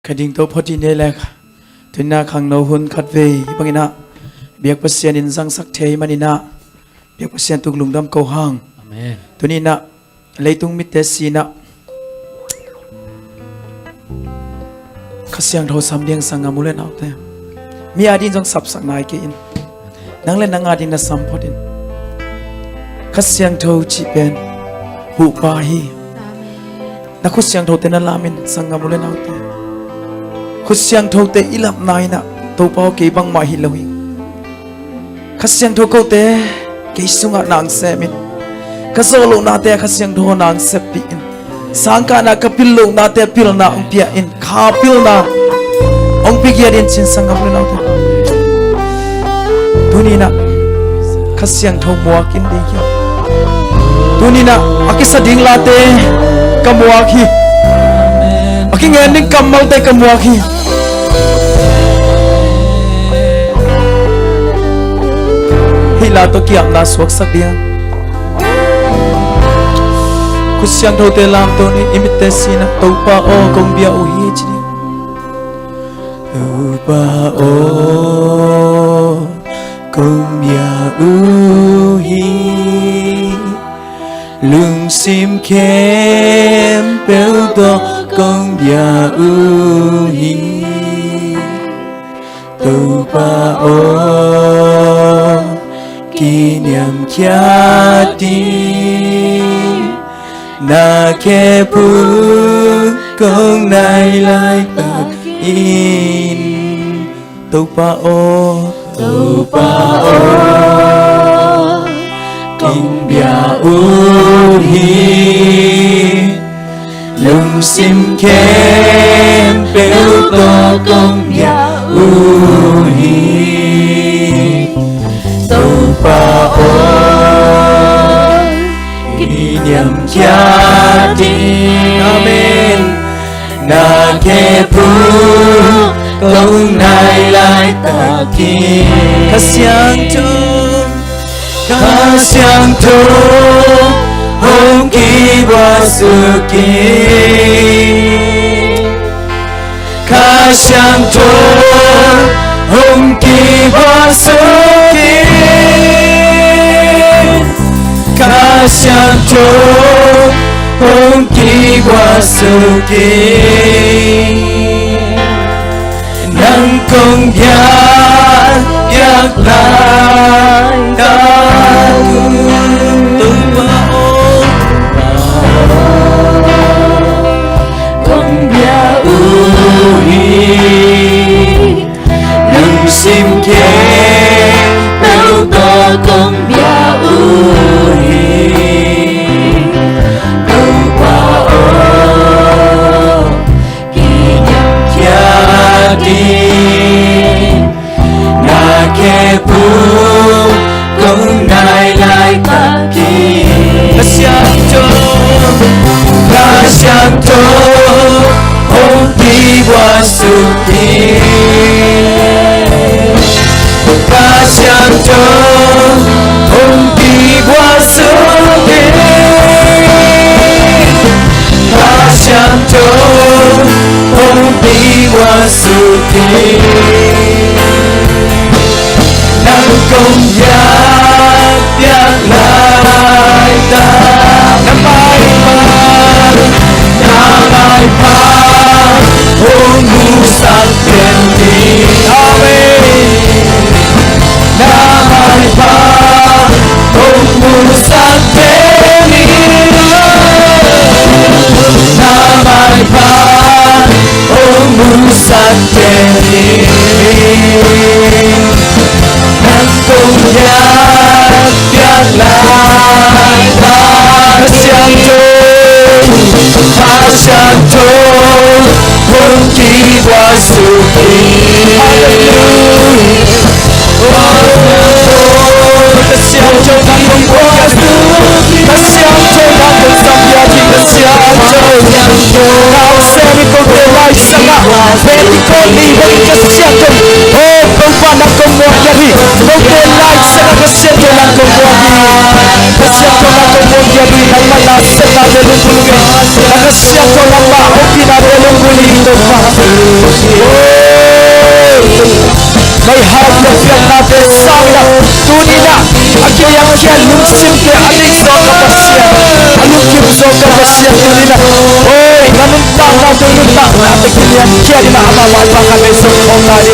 kading to photi ne lek tunna khang no hun khat ve bangina biak pasien in sang sak thei manina biak pasien tuk lungdam ko hang Amen. tunina leitung mit te sina khasiang tho samliang sanga mulen autte mi adin jong sap sak nai ke in nang le nang adin na sam photin khasiang tho chi pen hu pa hi na khasiang tho te na lamin sanga mulen autte khasiang tho te ilap nai na to pau ke bang ma hi lohi khasiang tho ko te ke sunga nang se min kasolo na te khasiang tho nang se pi in sangka na kapil lo na te pil na ong pia in kha pil na ong pi gia din chin sanga mulen autte tunina khasiang tho muak in de kya tunina akisa ding la te kamuak hi aking ending kamal te kamuak hi hila to kiak na suak sak dia khasiang tho te lam to ni imite sina to pa o kong bia o hi chi to pa o kong bia u hi lung sim kem bel to kong bia u hi to pa o kỷ niệm kia đi na ke pu kong nai lai tak in to pa o kinh bia u hi lung sim kem bel to kong bia u hi to pa o kỷ niệm kia đi amen na ke pu kong nai lai ta ki khasiang tu hong ki wa su ki khasiang tu hong ki wa su ki khasiang tu hong ki wa su ki nang kong yak lai ta tu pa o kong bia u hi nang sim ke tao to kong bia u hi tu pa o kỷ niệm kia đi na ke pu kong nai lai ta ki khasiang tho hong ki wa su ki khasiang tho hong ki wa su ki khasiang tho hong ki wa su ki nang kong yak lai ta nam ai pa hong mu sak ken di amen nam ai pa hong mu sak ken di nam ai pa hong mu sak ken di nang kong yak lai ta khasiang tu hong ki wa su ki khasiang tu nang kong wa su ki khasiang tu nang kong sam ya ki khasiang tu now se mi ko te lai sanga ve ti ko ni ve khasiang tu o kong pa na kong wa ya hi ko te lai sanga khasiang tu nang kong wa hi khasiang tu nang kong wa ya hi nang ma la sanga de lu ku nang khasiang tu nang ma o ki na de lu ku ni to pa may hawak yang natin sana tunina akhir yang kian lumsim ke adik so kapasian alukim so kapasian tunina oi ganun tak natin tak natin kilian kian na amawan baka besok kong tadi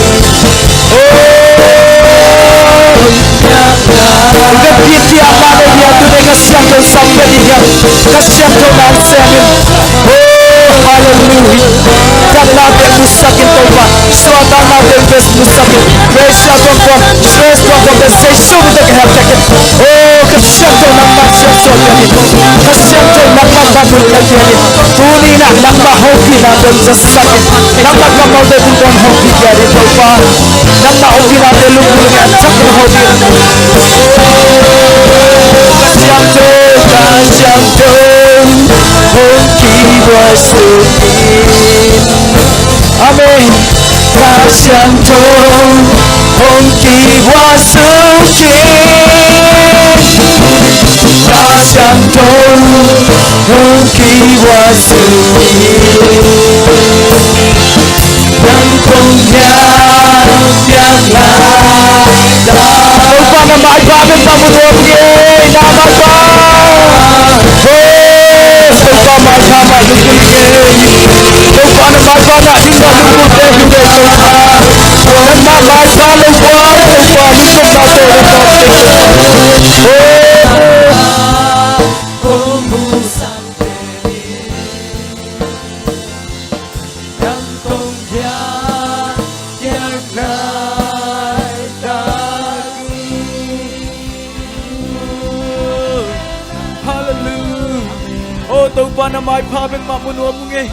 Gagiti amado dia tu dengan siang tu sampai dia kasihan tu nasihatin hallelujah jangan terus sakit toba suatu nanti terus sakit besar tuan stress tuan bersesi untuk kehabisan kasihan tu nama siang tu jadi kasihan tu nama babu jadi tuni nak nama hoki nak bersesakit nama kamu tuan hoki jadi toba nama hoki nak lupa dengan sakit hoki kasihan tu hoki wasukin amin kasihan tu hoki wasukin kasihan tu hoki wasukin yang punya yang lupa nama ibadah kamu doa nama kau lupa macam lupa nama ibadah hingga lupa lupa nama Tupa na may pa beng mapuno mo ngay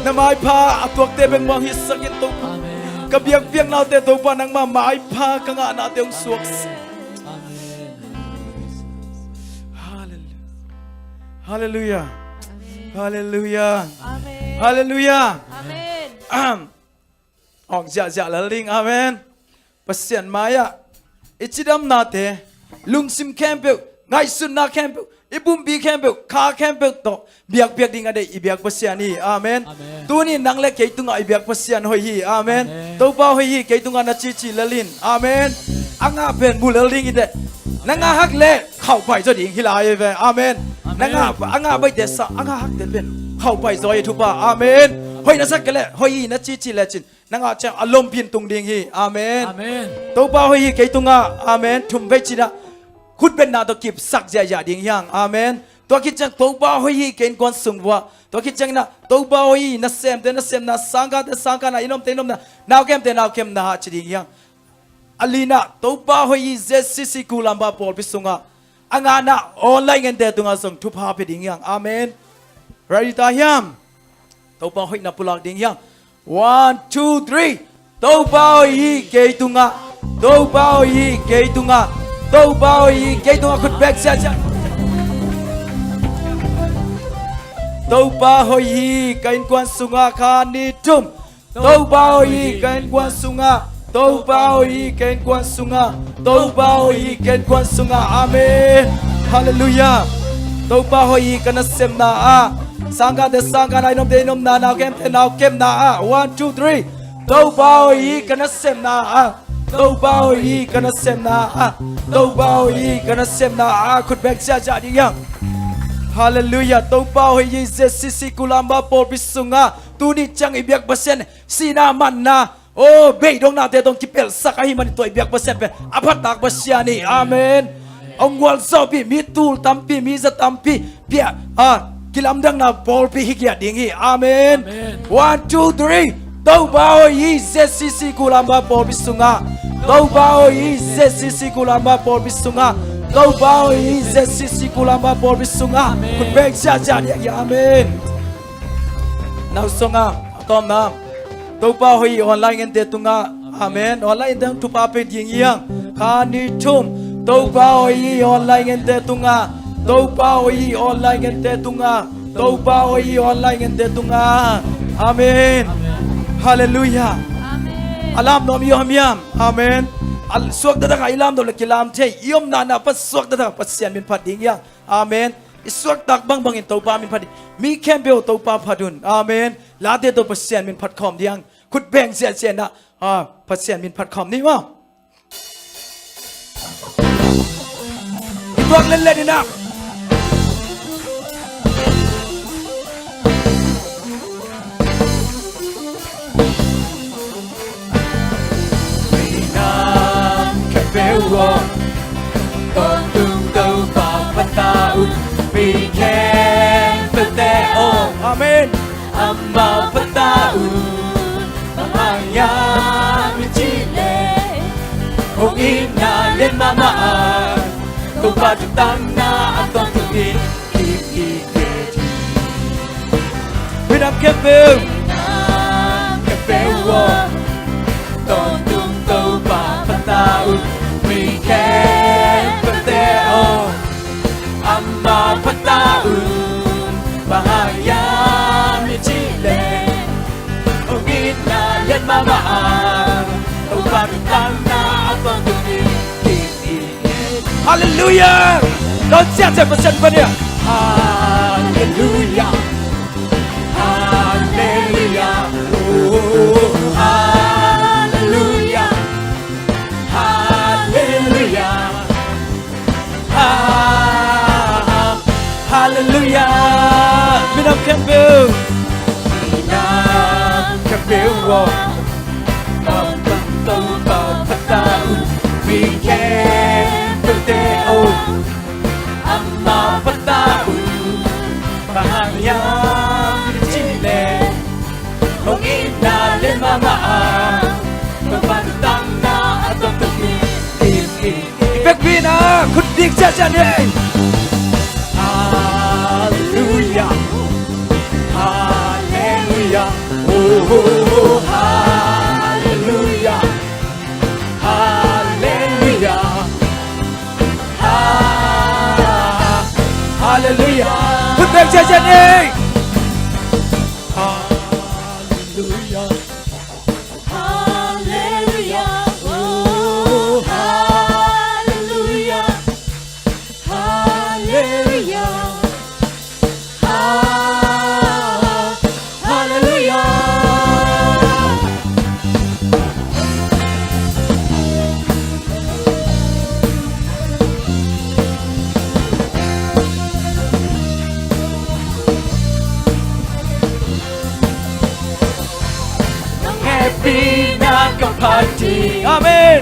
na may pa atuak te beng mga hisakit tupa kabiyak-biyak natin tupa nang mamay pa ka nga natin yung suwaks hallelujah hallelujah hallelujah amen ong ja laling amen pasyan maya ichidam natin lungsim kempel ngay sun na kempel ibum bi kempel ka kempel to biak ding ada ibiak pasian hi amen tu ni nang le ke tunga ibiak pasian hoi hi amen to ba hoi hi ke tunga na chi lalin amen anga ben bu laling ide nanga hak le khau pai zo ding hilai ve amen nanga anga bai de sa anga hak de ben khau pai zo ye thu ba amen hoi na sak le hoi na chi le chin nanga cha alom pin tung ding hi amen to ba hoi hi ke tunga amen thum ve chi naคุณเป็นนาตัวกิบสักใจอย่าดิ่งยังอาเมนตัวคิดจังตัวบ้าหอยเกินกวนสูงว่าตัวคิดจังนะตัวบ้าหอยนัสเซมเตนัสเซมนะสังกัดสังกัดนะอินอมเตนอมนะนาวเกมเตนาวเกมนะฮะจิดิ่งยังอลีน่าตัวบ้าหอยเจสซิกูลัมบาปอลพิสุงะอ่างานะออนไลน์เงินเตตุงะส่งทุพาไปดิ่งยังอาเมนไรตายังตัวบ้าหอยนับปุลักดิ่งยัง one two three ตัวบ้าหอยเกตุงะตัวบ้าหอยเกตุงะตัวบ่าวอีเกตุงะคุณแบกเสียจังตัวบ่าวอีกันกวนสุงะคานิทุมตัวบ่าวอีกันกวนสุงะตัวบ่าวอีกันกวนสุงะตัวบ่าวอีกันกวนสุงะอาเมนฮาเลลูยาตัวบ่าวอีกันเซมนาอาสังกัดสังกัดไอ้นมเดนมนานาวเกมนาอา one two three ตัวบ่าวอีกันเซมนาอาตัวบ่าวอีกันเซมนาอาตัวบ่าวอีกันเซมนาอาคุณแบกเสียจังยังฮาเลลูยาตัวบ่าวอีเจสซิกุลัมบาปอลบิสุงะตูนี่จังอิเบียกเปอร์เซ็นต์สีนามันนะโอ้เบยดงนาเตตงกิเปลสักให้มันตัวอิเบียกเปอร์เซ็นต์เป็นอภัตตักบัสยานีอาเมนองค์วันเสาร์ปีมีตูลตัมปีมีสตัมปีเปียกิลามดังนาบอลปีฮิกยาดิ่งฮีอาเมน one two three ตัวบ่าวอีเจสซิกุลัมบาปอลบิสุงะตัวบ่าวอีเจสซิกุลัมบาปอลบิสุงะตัวบ่าวอีเจสซิกุลัมบาปอลบิสุงะคุณเบกเสียจังยังอาเมนนาวสงะตอมน้ำตัวบ่าวอีออนไลน์เงินเตตุงะอาเมนออนไลน์ดังทุบอาเป็ดยิงยังคานิชุมตัวบ่าวอีออนไลน์เงินเตตุงะตัวบ่าวอีออนไลน์เงินเตตุงะตัวบ่าวอีออนไลน์เงินเตตุงะอาเมนฮาเลลูยาอัลลอฮ์น้อมยอมยามอาเมนอัลสวกดังอิลามดอลกิลามเทยอมนานาปัสสวกดังปัสเซียนมินพัดดิ่งยังอาเมนอิสวกตักบังอินตัวปามินพัดมีแคมเบลตัวปาพัดุนอาเมนลาเดตัวปัสเซียนมินพัดคอมดิ่งคุ ขุดแบ่งเสียเสียนะพัดเสียนมินพัดคำนี่มั้งตัวเล่นเล่นนี่นะAmen. Amma patau Mahaya Michile Kung ina lên mama Kung patutang na atong tungin Ikiketi Pinam kepil Pinam kepil Tong tung tau pa patau Miken pateo Amma patau Bahaya Michile Kung ina yan mamaan Kung patutang na atong tungin Ikiketi Hallelujah. Đón xe chạy vào sân bên này. Hallelujah Hallelujah Oh Hallelujah Hallelujah Hallelujah. Pinam kepil Pinam kepil Mong bang tâu bào phát tao Miken pateo Amma patao Bahaya Michile Kung ina lên mamaan Kung patutang na atong tungin Ipek pina. Kudik saja ni. Hallelujah Hallelujah Oh Hallelujah Hallelujah Hallelujah Kudik saja ni. Hallelujah Hallelujah Oh Hallelujah Hallelujah Hallelujah Nang happy na kapati Amen.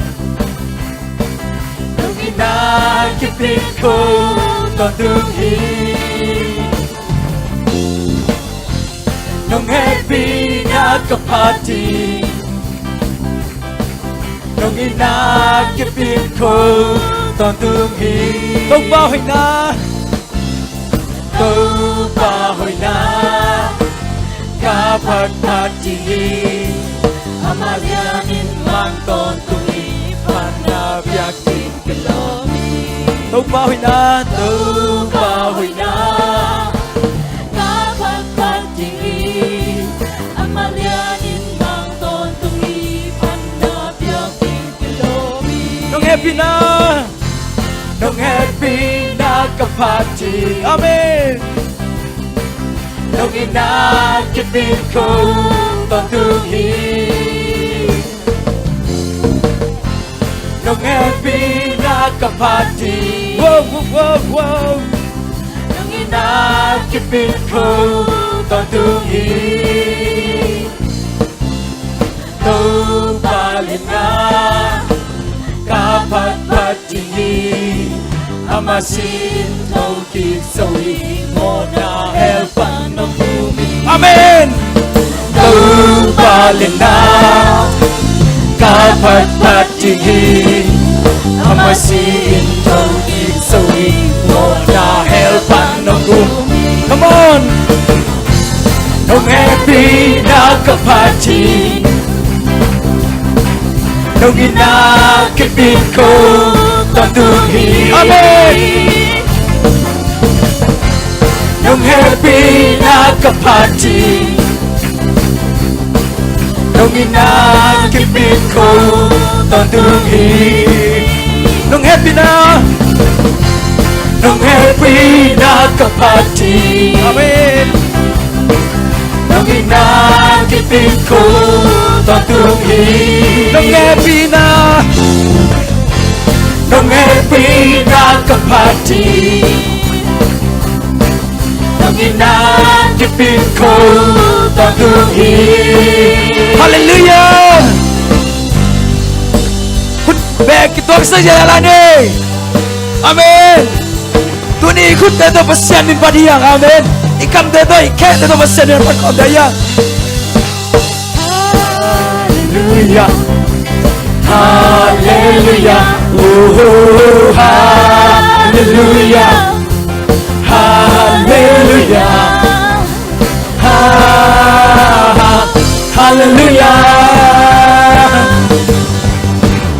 Nung inakipin ko tondunghi Nung happy na kapati Nung inakipin ko tondunghi Tung bao hình na. Câu ba hồi na Kapag pati Amalianin mang tondunghi Panabyakin kalomi Tung bao hình na. Câu ba hồi na Kapag pati Amalianin mang tondunghi Panabyakin kalomi Nung happy na. Nung happy na kapati Amen. Nung inakipin ko tondunghi Nung happy na kapati Wow, wow, wow, wow. Nung inakipin ko tondunghi Tâu balin na kapag pati Amasin tâu kisawi mo na helpan ng bumi Amen. Tâu balin na kapag pati Amasin tâu kisawi mo na helpan ng bumi Come on. Nung happy na kapati Nung inakipin ko tondunghi Amen. Nung happy na kapati Nung inakipin ko tondunghi Nung happy na. Nung happy na kapati Amen. Nung inakipin ko nakapati Panginoon tipid ko taguhin Hallelujah คุณแบกกิตัวสัญญาลานีอาเมนตัวนี้คุณเตโตปัสยันนินปาดียังอาเมนอีกคำเตโตอีกแค่เตโตปัสยันนินปาดียัง Hallelujah Hallelujah Oh Hallelujah Hallelujah Hallelujah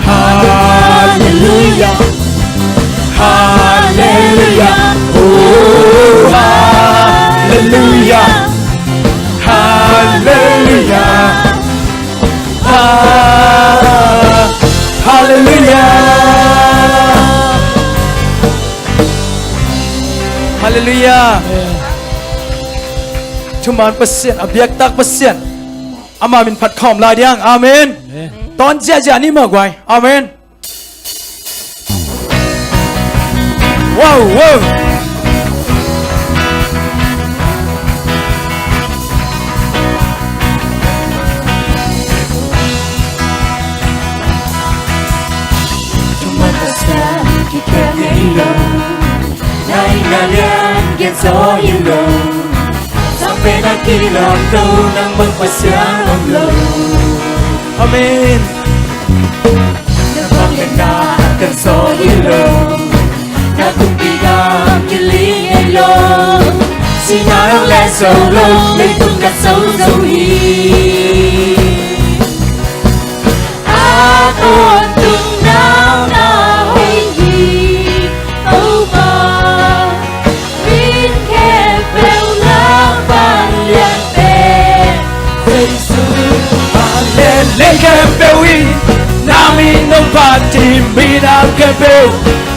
Hallelujah Hallelujah Oh Hallelujah Hallelujah Hallelujah Hallelujah ชุมานเปอร์เซ็นต์อเบียกตักเปอร์เซ็นต์อามามินผัดขอมลายเดียงอาเมนตอนเจ้านี่เมื่อไงอาเมนว้าวว้าวGió yêu lâu Sao bên đã kỳ lòng đâu Nắng băng và sáng lòng lâu Amen Nắng băng lên na Cần gió yêu lâu Na cùng đi gam như lý ngay lâu Xin nói lẽ sâu lâu Lấy tung gạt sâu dấu hi Tôn tung nào nào hay gì Âu mà Lên kem bêu in Nami nông party Mina kem bêu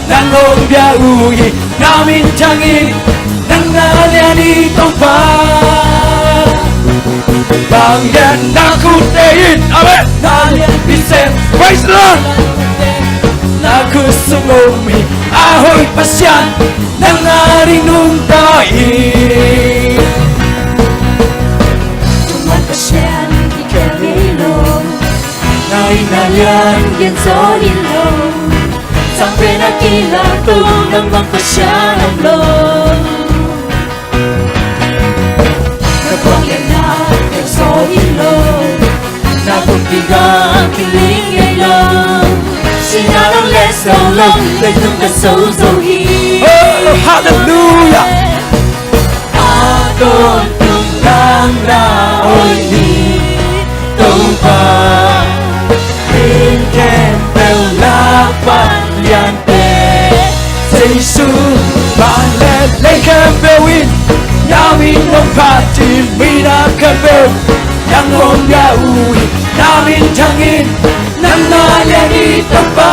Nang hong bia ui Nami changi Nang na liani tông pa Bang yen na ku te in Amen Na lian bi sem Praise the Lord Na ku sumumi Ahoy pasyan Nang na ring nung ta in Tuman pasyan Nay na lian gian gió đi lâu Sang bên đã kỳ là tu Nâng băng có xa lòng lâu Nâng băng lên na Kèo gió đi lâu Na cùng đi gà Kỳ lý ngay lâu Xin na nắng lẽ sâu lòng Để thương cả sâu dấu hi Oh, hallelujah Tôn tung đang ra ôi đi Tông pa Bên kèm bèo lạc bạn lian tê Giêsu bạn lên lên kem bêu in Nami nông party Mina kem bêu Nang hong bia ui Nami changi Nang na liani tông pa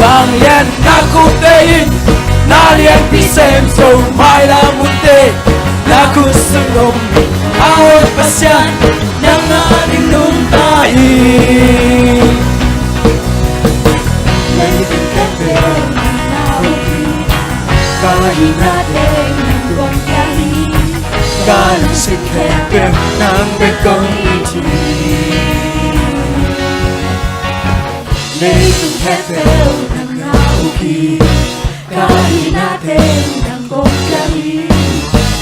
Bang yen na ku te in Na lian pi sem so mai la mun te Na ku sungom Ahoy pasyan Nang na ring nung ta in Lấy tình kết bèo nào Có hi na đen nang gom ca hi Có lòng xin khe bèo nang bên công y chi Lấy tình kết bèo nang nào kỳ Có hi na đen nang gom ca hi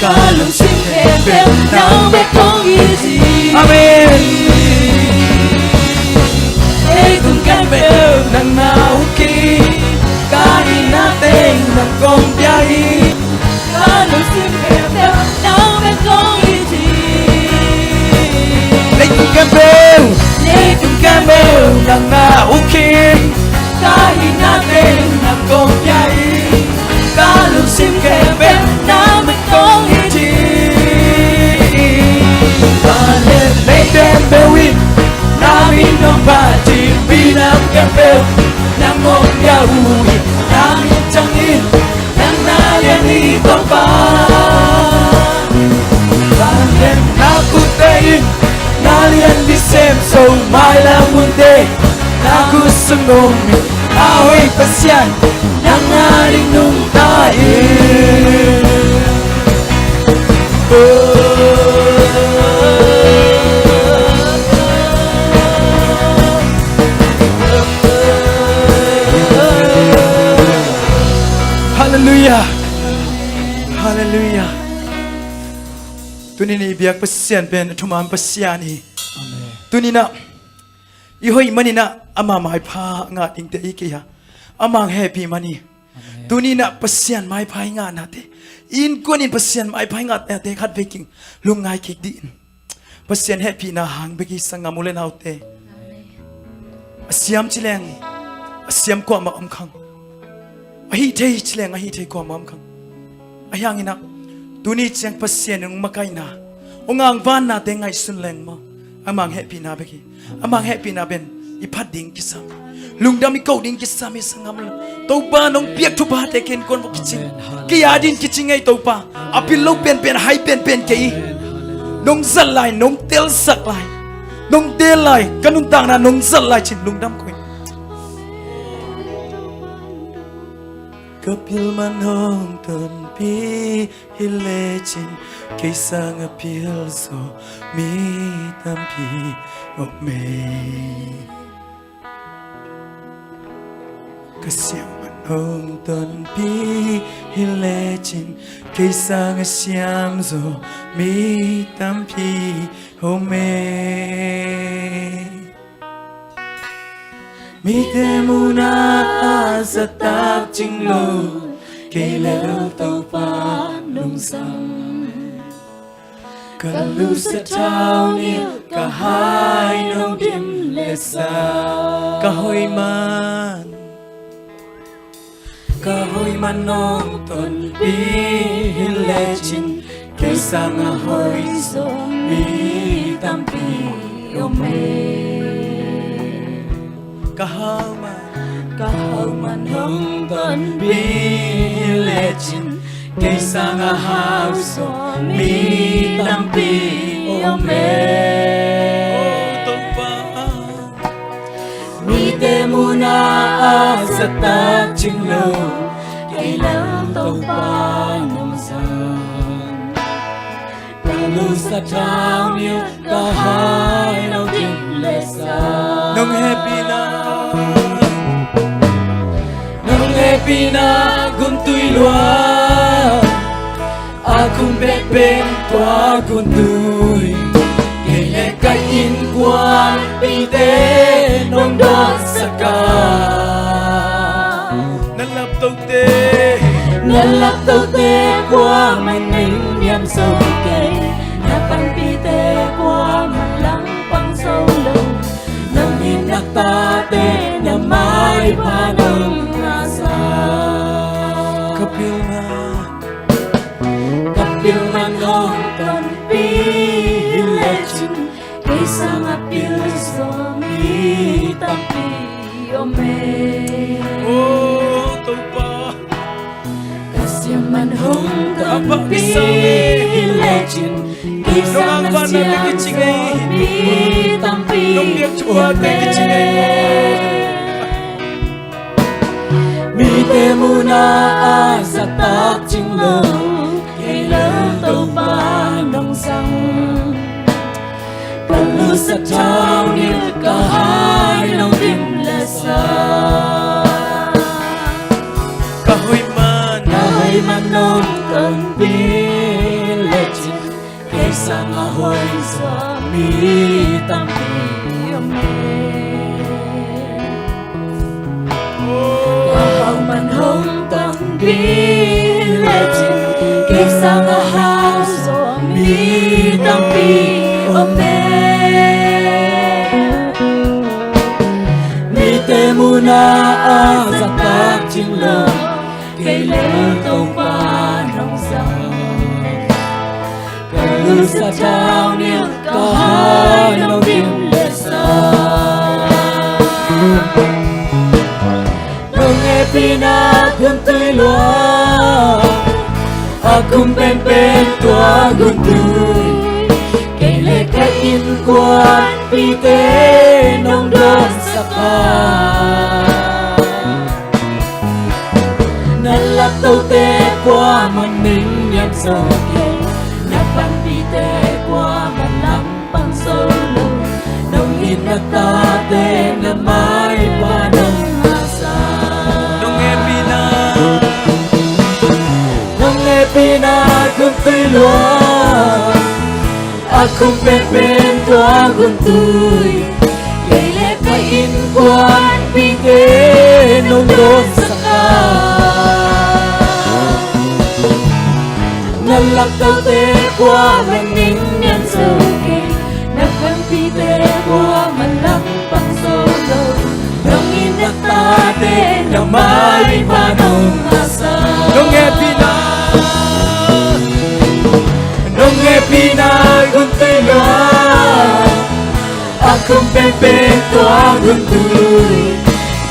Có lòng xin khe bèo nang bên công y chi Amen Lấy tình kết bèo nang nào ki Kain natin ng kompyahi Ano sinipeo ng bagong iti Leitong kembel Leitong kembel ng naukin Kain natin ng kompyahi Kalusim kembel ng bagong iti Panen leitong bewin Namin ng pati Binang kembel ng kompyahi Namin tangin ng nalian itong pa Panen nakutayin Nalian disem so may lamunde Nakusungong ahoy pasian nangaring nung tayo. Hallelujah, Hallelujah. Tunini biak pasian pen thumam pasiani. Tunina ihoi manina ama mai pha nga ting te ikia amang happy mani. Tunina pasian mai phai nga na te in konin pasian mai phai nga te khat baking lungai kik din pasian happy na hang begi sanga mulen haute asiam chileng asiam ko ma amkhang ahi thei chileng ahi thei ko ma amkhang ayang ina tuni chang pasian ng makai na ongang van na te ngai sun leng ma amang happy na begi amang happy na ben ipat ding kisam lungdam i kau ding kisam i sangam la topa nong piak thu ba te ken kon kiching kia din kiching ai topa apil lo pen pen hai pen pen ke nong zal lai nong tel sak lai nong tel lai kanung tang na nong zal lai chin lungdam koi kapil man hong ton pi hile chin ke sang apil so mi tam pi o me kasiam manong ton pi hile chin cây sang siam zo mi tam pi hôm me mi te muna satap ching lo cây leo tàu pa nung sang kalu sa tao niu ka hai nong dim le sa ka hoi man kahoy manong ton pi hile chin cây sang ahoy so mi tam pi ome kahaw manong ton pi hile chin cây sang ahoy so mi tam pi ome mi te muna sa tak ching lo cây leo tàu pa nong sang kalu sa tao niu ka hai nong dim le sa nong happy na gun tui lua akung be pen tua gun tui cây le kai in quan pi te nong don sa ka nalap tau te qua mai ning niam sâu cây na pan pi te qua man lang pang sâu lâu nang in nak ta te na mai pa nong na sa kapil man hong ton pi hile chin cây sang apil so mi tam pi ome man hong ton pi hile chin cây sang siam so mi tam pi ome mi te muna sa tak ching lo cây leo tàu pa nong sang kalu sa tao niu ka hai nong dim le sa manong ton pi le chin cây sang ahoy so mi tam pi ome kahaw man hong ton pi le chin cây sang ahoy so mi tam pi ome mi te muna sa tak ching lo cây leo tàu pa nong sang kalu sa tao niu ka hai nong dim le sa nong happy na gun tui lua akung pen pen tua gun tui cây le kai in quan pi te nong don sa ka sâu kê na pan pi te qua mà lắm bằng sâu lâu nông in na ta te na mai pa nông asa nông e pina kum tui loa akum pen tua gun tui lele ka in quan pi te nông đôn saka na lak tau te qua man ning nyan sâu kê na pan pi te qua man lak pang solo nông in na ta te na mai pa nông asa nông e pina gun tui loa akum pen tua gun tui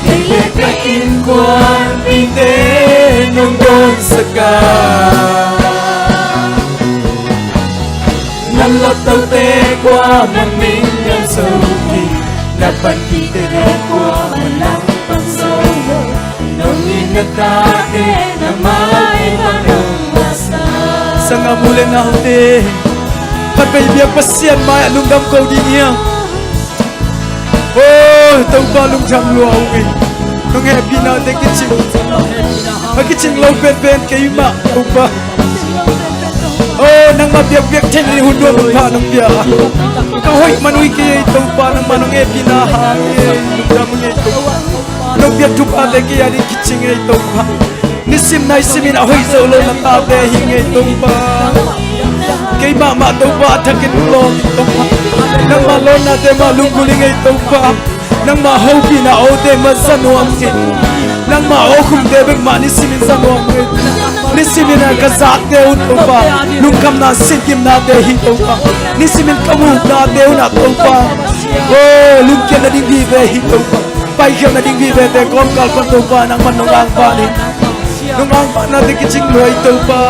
lele ka in quan pi te nông đôn saka nan lak tau te qua man ning nyan sâu kê na pan pi te qua man lak pang solo nông in na ta te na mai pa nông asa Sanga mule na hote Pat bay biak pasien mai alung dam ko di niya Oh tau pa lung jam luau ngi Nung happy na te kiching Kiching lau pen kayu ma tau pa Oh nang ma biak chen li hun nung pa nung biak Ka hoi manui ki tau pa nang manung happy na ha Lung dam ngi tau pa Nung biak tu pa te ki adi kiching ngi tau pa Nisim nai simin ahoy zo lo na ta te hinge tau pa Kay mama tau pa thakin lo tau pa Nang ma lo na te ma lung guling ay tau pa Nang ma ho pi na o te ma sanuam ke Nang ma o khum te bek ma nisimin sanuam ke Nisimin na kazak te un tau pa Lung kam na sinkim na te hi tau pa Nisimin kamuk na te un na tau pa Oh lung kya na ding vive hi tau pa Pai kya na ding vive te kom kalpan tau pa Nang man nung ang pa ni Nung ang pa na te kiching luay tau pa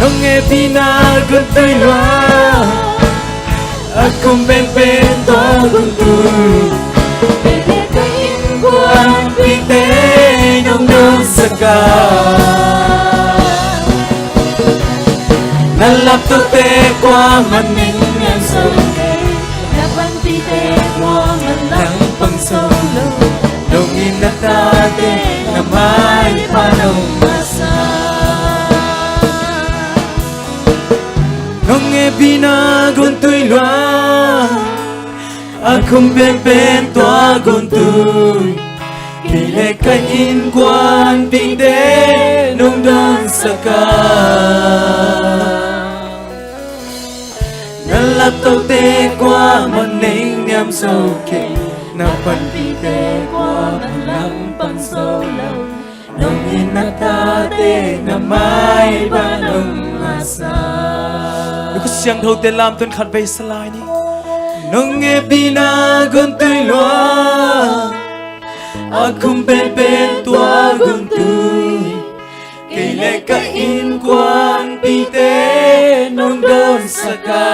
Nông e pina gun tui loa akum pen to gun tui lele ka in quan pi te nông đôn saka na lap tau te qua man ning nyan sâu kê na pan pi te qua man lak pang solo nông in na ta te na mai pa nông asa nông e pina gun tui loa akum pen tua gun tui lele ka in quan pi te nông đôn saka na lak tau te qua man ning niam sâu kê na pan pi te qua man lak pang solo nông in na ta te na mai pa nông asa Ko siang thâu te lam tuan khat bay salai ni nông e pina gun tui loa akum pen tua gun tui lele ka in quan pi te nông đôn saka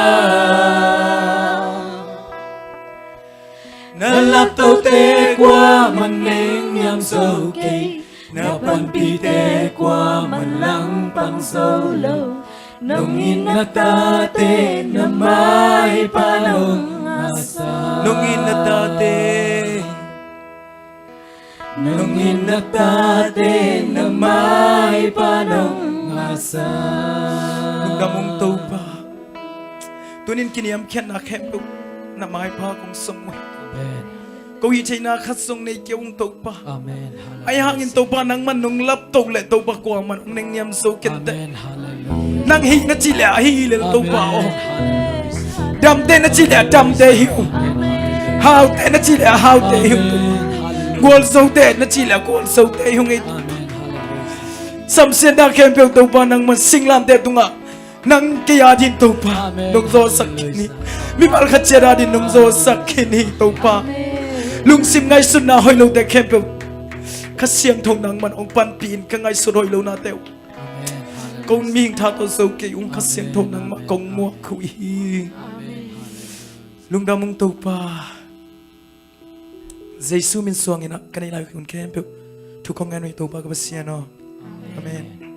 na lap tau te qua man ning niam sâu kê na pan pi te qua man lang pang solo nông in na ta te na mai pa nông asa Nung in na dati nông in na ta te na mai pa nông asa Nung damong tau pa Tunin kiniam kyan na kem lu Na mai pa kong song mo Amen. Kau hi chay na khasong na ikyong tau pa Amen. Ay hangin tau pa nang manung lap tau le tau pa kwa manung nang nyam so kente Amen. Hallelujah. Nang hi na chile hi le tau pa o Amen. Hallelujah. Dam te na chile dam te hiu How te na chile how te hiu Gol so te na chile gol so te hiu ngay Amen. Hallelujah. Sam sen da kem pyo tau pa nang man sing lam te tunga Nang kaya din tau pa Amen. Nung zo sak kini Mi mal khat chera din nung zo sak kini tau pa Lung sim ngay sun na hoi lo te kem pyo Ka siang thong nang man ong pan pin ka ngay sun hoi lo na teo Amen. Hallelujah. Kong ming tha to so ke ung ka siang thong nang ma kong mo khu hi Lung da mong tau pa Giêsu min suang ina kanila kun kem pe tu kong ngan wi to ba ka siano amen